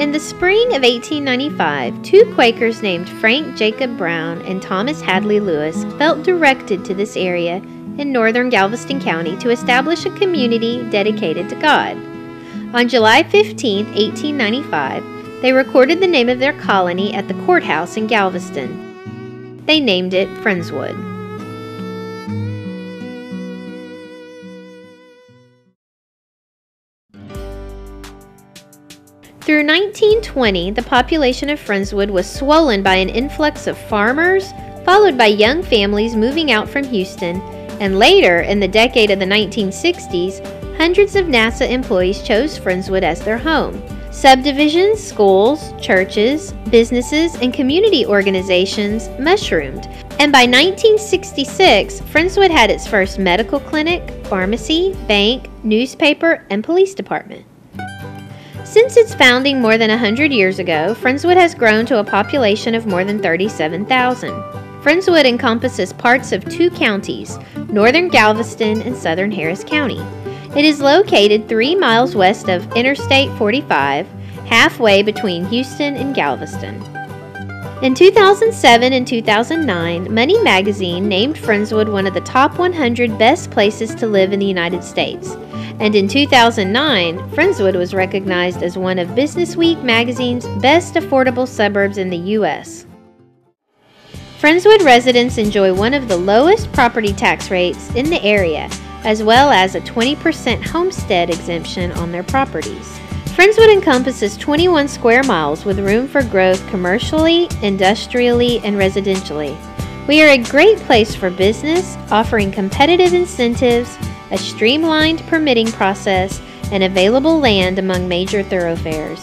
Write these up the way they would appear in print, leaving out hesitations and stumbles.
In the spring of 1895, two Quakers named Frank Jacob Brown and Thomas Hadley Lewis felt directed to this area in northern Galveston County to establish a community dedicated to God. On July 15, 1895, they recorded the name of their colony at the courthouse in Galveston. They named it Friendswood. Through 1920, the population of Friendswood was swollen by an influx of farmers, followed by young families moving out from Houston, and later, in the decade of the 1960s, hundreds of NASA employees chose Friendswood as their home. Subdivisions, schools, churches, businesses, and community organizations mushroomed, and by 1966, Friendswood had its first medical clinic, pharmacy, bank, newspaper, and police department. Since its founding more than 100 years ago, Friendswood has grown to a population of more than 37,000. Friendswood encompasses parts of two counties, northern Galveston and southern Harris County. It is located 3 miles west of Interstate 45, halfway between Houston and Galveston. In 2007 and 2009, Money Magazine named Friendswood one of the top 100 best places to live in the United States. And in 2009, Friendswood was recognized as one of Businessweek magazine's best affordable suburbs in the U.S. Friendswood residents enjoy one of the lowest property tax rates in the area, as well as a 20% homestead exemption on their properties. Friendswood encompasses 21 square miles with room for growth commercially, industrially, and residentially. We are a great place for business, offering competitive incentives, a streamlined permitting process, and available land among major thoroughfares.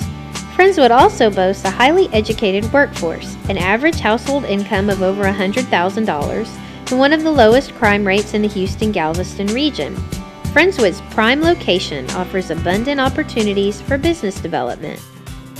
Friendswood also boasts a highly educated workforce, an average household income of over $100,000, and one of the lowest crime rates in the Houston-Galveston region. Friendswood's prime location offers abundant opportunities for business development.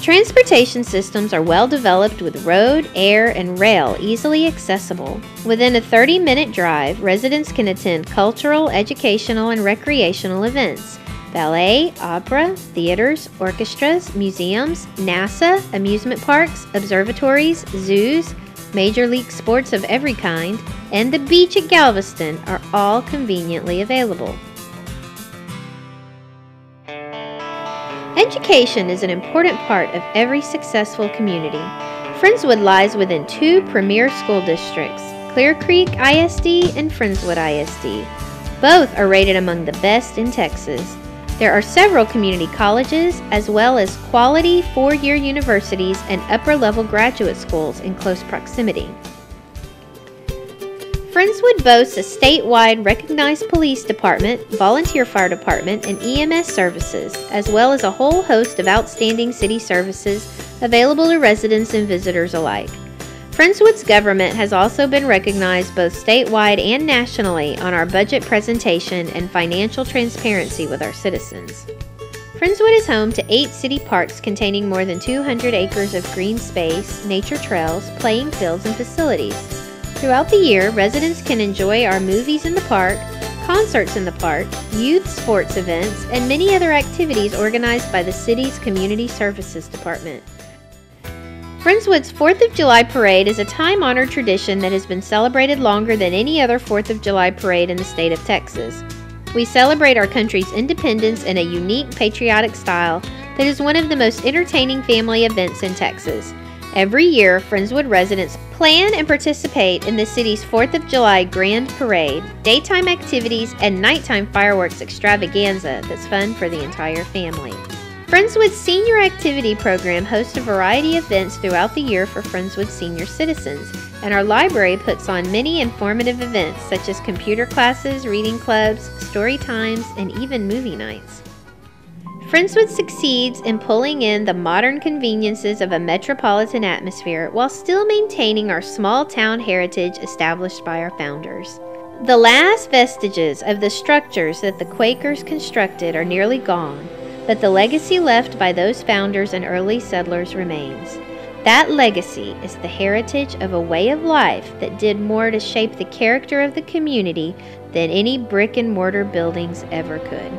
Transportation systems are well developed with road, air, and rail easily accessible. Within a 30-minute drive, residents can attend cultural, educational, and recreational events, ballet, opera, theaters, orchestras, museums, NASA, amusement parks, observatories, zoos, major league sports of every kind, and the beach at Galveston are all conveniently available. Education is an important part of every successful community. Friendswood lies within two premier school districts, Clear Creek ISD and Friendswood ISD. Both are rated among the best in Texas. There are several community colleges, as well as quality four-year universities and upper-level graduate schools in close proximity. Friendswood boasts a statewide recognized police department, volunteer fire department, and EMS services, as well as a whole host of outstanding city services available to residents and visitors alike. Friendswood's government has also been recognized both statewide and nationally on our budget presentation and financial transparency with our citizens. Friendswood is home to 8 city parks containing more than 200 acres of green space, nature trails, playing fields, and facilities. Throughout the year, residents can enjoy our movies in the park, concerts in the park, youth sports events, and many other activities organized by the city's Community Services Department. Friendswood's 4th of July parade is a time-honored tradition that has been celebrated longer than any other 4th of July parade in the state of Texas. We celebrate our country's independence in a unique patriotic style that is one of the most entertaining family events in Texas. Every year, Friendswood residents plan and participate in the city's 4th of July Grand Parade, daytime activities, and nighttime fireworks extravaganza that's fun for the entire family. Friendswood's Senior Activity Program hosts a variety of events throughout the year for Friendswood senior citizens, and our library puts on many informative events such as computer classes, reading clubs, story times, and even movie nights. Friendswood succeeds in pulling in the modern conveniences of a metropolitan atmosphere while still maintaining our small town heritage established by our founders. The last vestiges of the structures that the Quakers constructed are nearly gone, but the legacy left by those founders and early settlers remains. That legacy is the heritage of a way of life that did more to shape the character of the community than any brick and mortar buildings ever could.